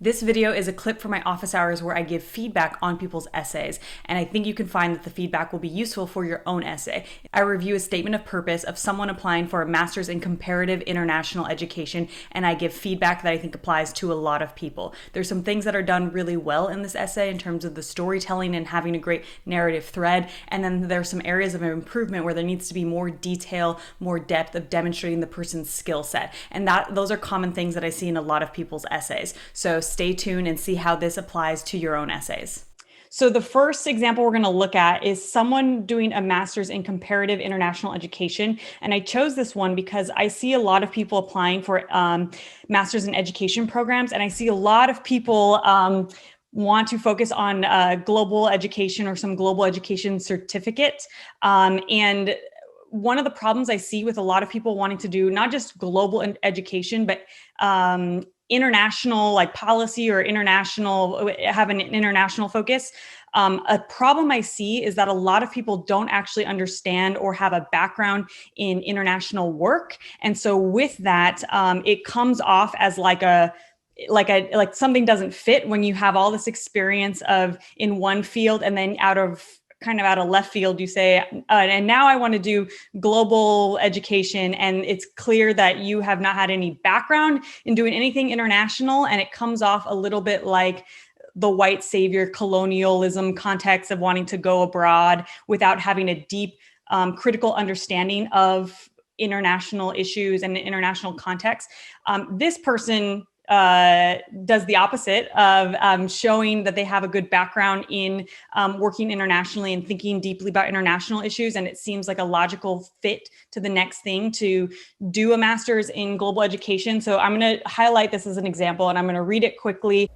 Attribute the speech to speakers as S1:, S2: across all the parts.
S1: This video is a clip from my office hours where I give feedback on people's essays, and I think you can find that the feedback will be useful for your own essay. I review a statement of purpose of someone applying for a master's in Comparative International Education, and I give feedback that I think applies to a lot of people. There's some things that are done really well in this essay in terms of the storytelling and having a great narrative thread, and then there's some areas of improvement where there needs to be more detail, more depth of demonstrating the person's skill set. And those are common things that I see in a lot of people's essays. So stay tuned and see how this applies to your own essays. So the first example we're going to look at is someone doing a master's in Comparative International Education. And I chose this one because I see a lot of people applying for master's in education programs. And I see a lot of people want to focus on global education or some global education certificate. And one of the problems I see with a lot of people wanting to do not just global education, but international like policy or have an international focus. A problem I see is that a lot of people don't actually understand or have a background in international work. And so with that, it comes off as like something doesn't fit when you have all this experience in one field and then out of left field, you say, and now I want to do global education. And it's clear that you have not had any background in doing anything international. And it comes off a little bit like the white savior colonialism context of wanting to go abroad without having a deep critical understanding of international issues and international context. This person does the opposite of showing that they have a good background in working internationally and thinking deeply about international issues. And it seems like a logical fit to the next thing to do a master's in global education. So I'm going to highlight this as an example and I'm going to read it quickly.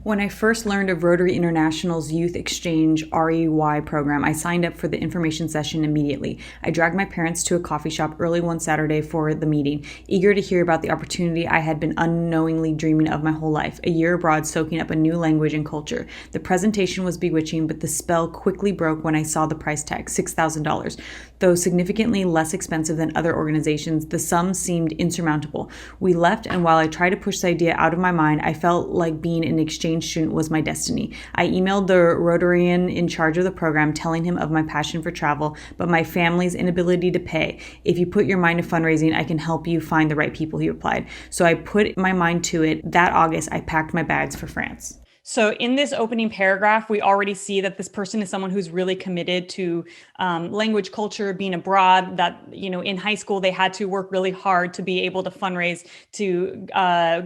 S1: When I first learned of Rotary International's Youth Exchange REY program, I signed up for the information session immediately. I dragged my parents to a coffee shop early one Saturday for the meeting, eager to hear about the opportunity I had been unknowingly dreaming of my whole life, a year abroad soaking up a new language and culture. The presentation was bewitching, but the spell quickly broke when I saw the price tag, $6,000. Though significantly less expensive than other organizations, the sum seemed insurmountable. We left, and while I tried to push the idea out of my mind, I felt like being an exchange student was my destiny. I emailed the Rotarian in charge of the program telling him of my passion for travel, but my family's inability to pay. If you put your mind to fundraising, I can help you find the right people, he replied. So I put my mind to it. That August, I packed my bags for France. So in this opening paragraph, we already see that this person is someone who's really committed to language, culture, being abroad, that, in high school, they had to work really hard to be able to fundraise to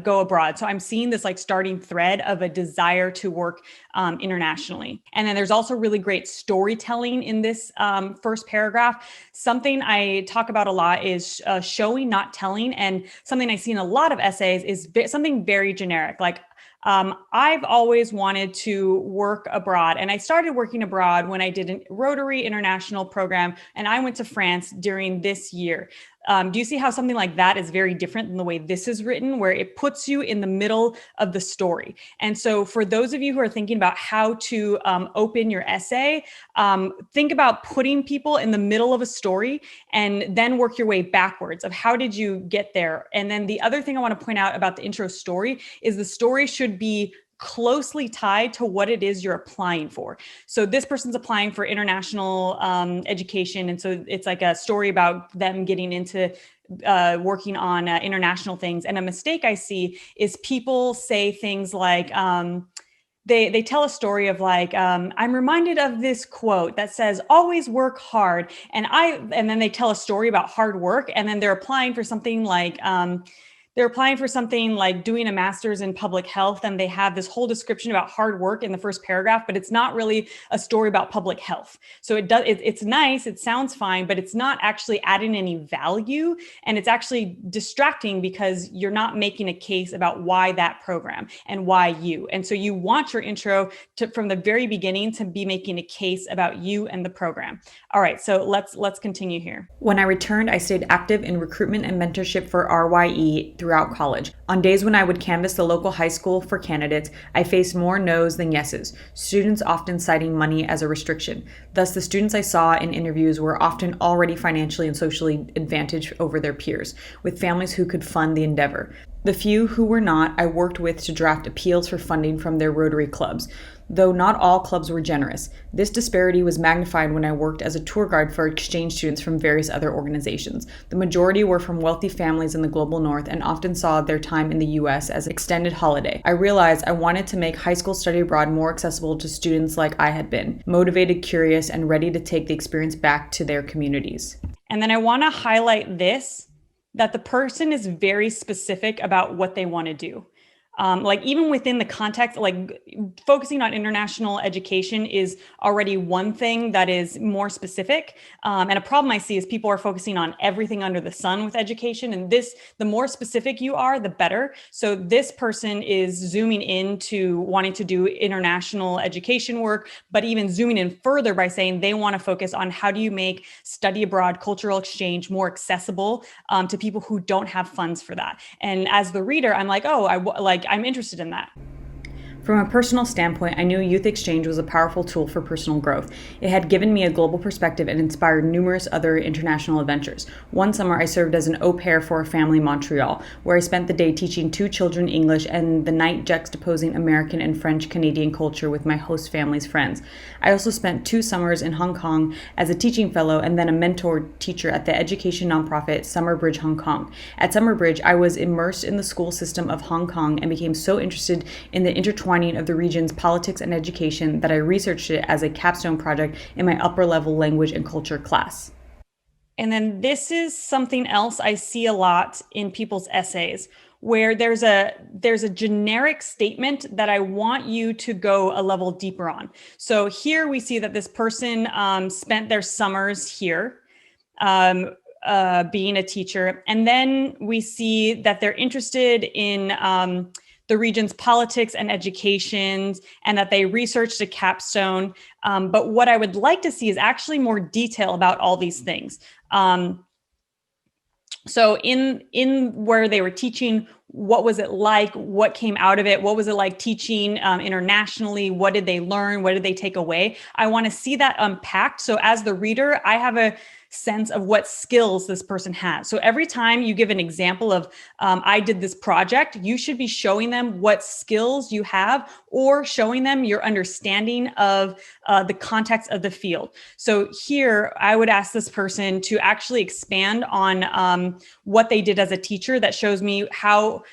S1: go abroad. So I'm seeing this like starting thread of a desire to work internationally. And then there's also really great storytelling in this first paragraph. Something I talk about a lot is showing, not telling. And something I see in a lot of essays is something very generic, like, I've always wanted to work abroad, and I started working abroad when I did a Rotary International program, and I went to France during this year. Do you see how something like that is very different than the way this is written, where it puts you in the middle of the story? And so for those of you who are thinking about how to open your essay, think about putting people in the middle of a story and then work your way backwards of how did you get there? And then the other thing I want to point out about the intro story is the story should be closely tied to what it is you're applying for. So this person's applying for international education. And so it's like a story about them getting into working on international things. And a mistake I see is people say things like, they tell a story of like, I'm reminded of this quote that says, always work hard. And then they tell a story about hard work. And then they're applying for something like, doing a master's in public health, and they have this whole description about hard work in the first paragraph, but it's not really a story about public health. So it's nice, it sounds fine, but it's not actually adding any value, and it's actually distracting because you're not making a case about why that program and why you. And so you want your intro from the very beginning to be making a case about you and the program. All right, so let's continue here. When I returned, I stayed active in recruitment and mentorship for RYE throughout college. On days when I would canvass the local high school for candidates, I faced more no's than yeses, students often citing money as a restriction. Thus, the students I saw in interviews were often already financially and socially advantaged over their peers, with families who could fund the endeavor.
S2: The few who were not, I worked with to draft appeals for funding from their Rotary clubs, though not all clubs were generous. This disparity was magnified when I worked as a tour guide for exchange students from various other organizations. The majority were from wealthy families in the global north and often saw their time in the US as an extended holiday. I realized I wanted to make high school study abroad more accessible to students like I had been, motivated, curious, and ready to take the experience back to their communities.
S1: And then I want to highlight this, that the person is very specific about what they want to do. Like even within the context, like focusing on international education is already one thing that is more specific. And a problem I see is people are focusing on everything under the sun with education. And this, the more specific you are, the better. So this person is zooming into wanting to do international education work, but even zooming in further by saying they want to focus on how do you make study abroad cultural exchange more accessible to people who don't have funds for that. And as the reader, I'm like, oh, I'm interested in that.
S2: From a personal standpoint, I knew youth exchange was a powerful tool for personal growth. It had given me a global perspective and inspired numerous other international adventures. One summer, I served as an au pair for a family in Montreal, where I spent the day teaching 2 children English and the night juxtaposing American and French Canadian culture with my host family's friends. I also spent 2 summers in Hong Kong as a teaching fellow and then a mentor teacher at the education nonprofit Summer Bridge Hong Kong. At Summer Bridge, I was immersed in the school system of Hong Kong and became so interested in the intertwining of the region's politics and education that I researched it as a capstone project in my upper level language and culture class.
S1: And then this is something else I see a lot in people's essays, where there's a generic statement that I want you to go a level deeper on. So here we see that this person spent their summers here. Being a teacher. And then we see that they're interested in the region's politics and education, and that they researched a capstone. But what I would like to see is actually more detail about all these things. So in where they were teaching, what was it like? What came out of it? What was it like teaching internationally? What did they learn? What did they take away? I want to see that unpacked. So as the reader, I have a sense of what skills this person has. So every time you give an example of, I did this project, you should be showing them what skills you have or showing them your understanding of the context of the field. So here, I would ask this person to actually expand on what they did as a teacher that shows me how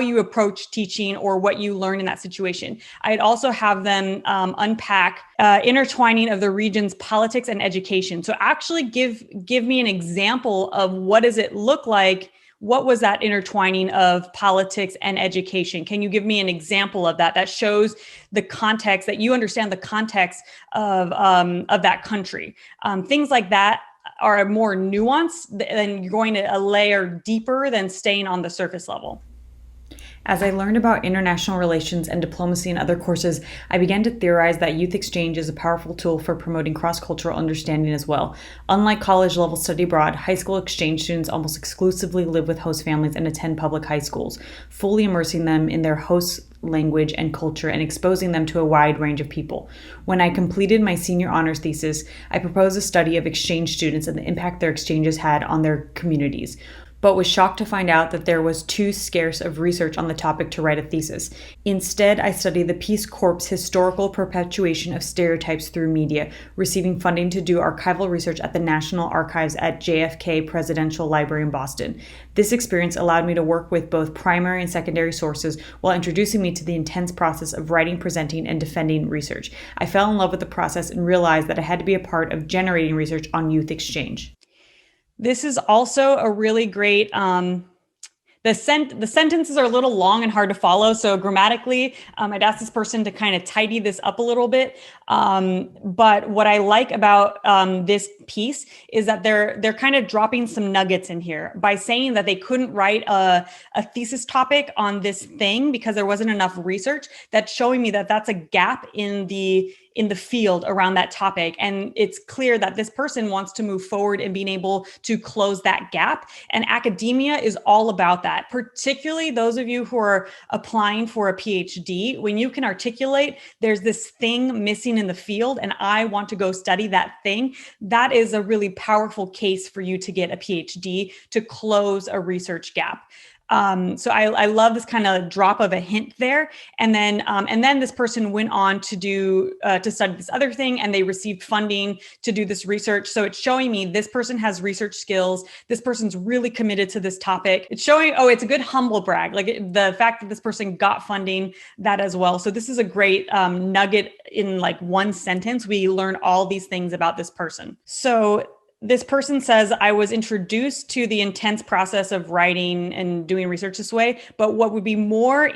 S1: you approach teaching or what you learn in that situation. I'd also have them unpack intertwining of the region's politics and education. So actually give me an example of what does it look like? What was that intertwining of politics and education? Can you give me an example of that? That shows the context, that you understand the context of that country. Things like that are more nuanced, and you're going to a layer deeper than staying on the surface level.
S2: As I learned about international relations and diplomacy in other courses, I began to theorize that youth exchange is a powerful tool for promoting cross-cultural understanding as well. Unlike college-level study abroad, high school exchange students almost exclusively live with host families and attend public high schools, fully immersing them in their host language and culture and exposing them to a wide range of people. When I completed my senior honors thesis, I proposed a study of exchange students and the impact their exchanges had on their communities, but was shocked to find out that there was too scarce of research on the topic to write a thesis. Instead, I studied the Peace Corps' historical perpetuation of stereotypes through media, receiving funding to do archival research at the National Archives at JFK Presidential Library in Boston. This experience allowed me to work with both primary and secondary sources while introducing me to the intense process of writing, presenting, and defending research. I fell in love with the process and realized that I had to be a part of generating research on youth exchange.
S1: This is also a really great, the sentences are a little long and hard to follow. So grammatically, I'd ask this person to kind of tidy this up a little bit. But what I like about this piece is that they're kind of dropping some nuggets in here by saying that they couldn't write a thesis topic on this thing because there wasn't enough research. That's showing me that that's a gap in the field around that topic. And it's clear that this person wants to move forward in being able to close that gap. And academia is all about that, particularly those of you who are applying for a PhD. When you can articulate, there's this thing missing in the field, and I want to go study that thing, that is a really powerful case for you to get a PhD to close a research gap. So I love this kind of drop of a hint there. And then this person went on to do to study this other thing, and they received funding to do this research. So it's showing me this person has research skills. This person's really committed to this topic. It's showing, oh, it's a good humble brag, like the fact that this person got funding, that as well. So this is a great nugget in like one sentence. We learn all these things about this person. So this person says, I was introduced to the intense process of writing and doing research this way, but what would be more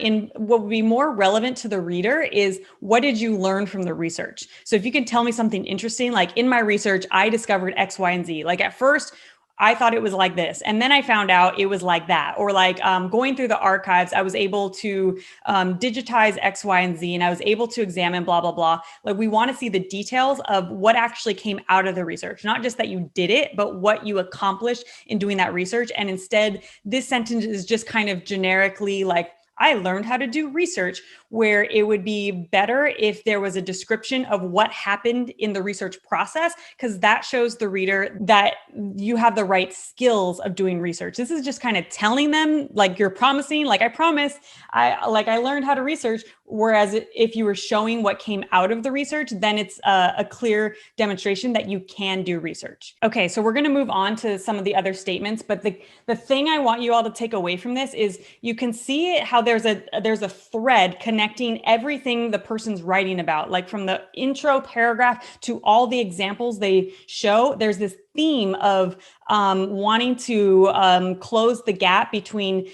S1: relevant to the reader is, what did you learn from the research? So if you can tell me something interesting, like in my research, I discovered X, Y, and Z. Like at first, I thought it was like this, and then I found out it was like that. Or like going through the archives, I was able to digitize X, Y, and Z, and I was able to examine blah, blah, blah. Like we want to see the details of what actually came out of the research, not just that you did it, but what you accomplished in doing that research. And instead, this sentence is just kind of generically like, I learned how to do research, where it would be better if there was a description of what happened in the research process, because that shows the reader that you have the right skills of doing research. This is just kind of telling them, like you're promising, like I promise, I learned how to research. Whereas if you were showing what came out of the research, then it's a clear demonstration that you can do research. Okay, so we're going to move on to some of the other statements, but the thing I want you all to take away from this is you can see how there's a thread connecting everything the person's writing about, like from the intro paragraph to all the examples they show. There's this theme of wanting to close the gap between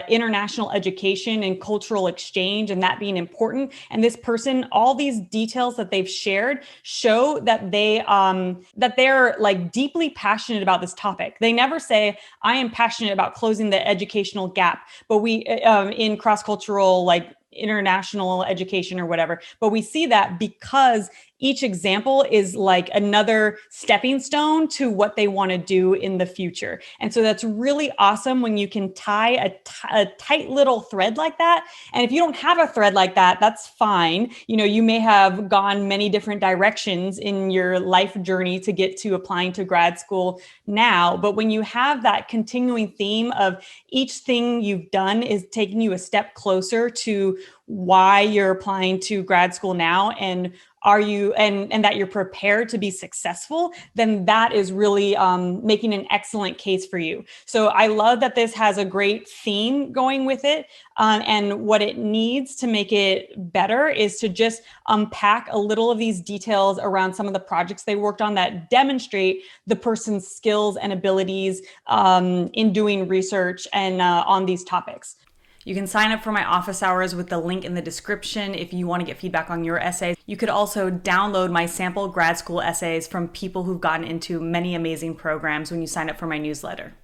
S1: international education and cultural exchange, and that being important. And this person, all these details that they've shared show that they're like deeply passionate about this topic. They never say, I am passionate about closing the educational gap, but we in cross-cultural, like international education or whatever. But we see that because each example is like another stepping stone to what they want to do in the future. And so that's really awesome when you can tie a tight little thread like that. And if you don't have a thread like that, that's fine. You know, you may have gone many different directions in your life journey to get to applying to grad school now. But when you have that continuing theme of each thing you've done is taking you a step closer to why you're applying to grad school now, and that you're prepared to be successful, then that is really making an excellent case for you. So I love that this has a great theme going with it. And what it needs to make it better is to just unpack a little of these details around some of the projects they worked on that demonstrate the person's skills and abilities in doing research and on these topics.
S2: You can sign up for my office hours with the link in the description if you want to get feedback on your essays. You could also download my sample grad school essays from people who've gotten into many amazing programs when you sign up for my newsletter.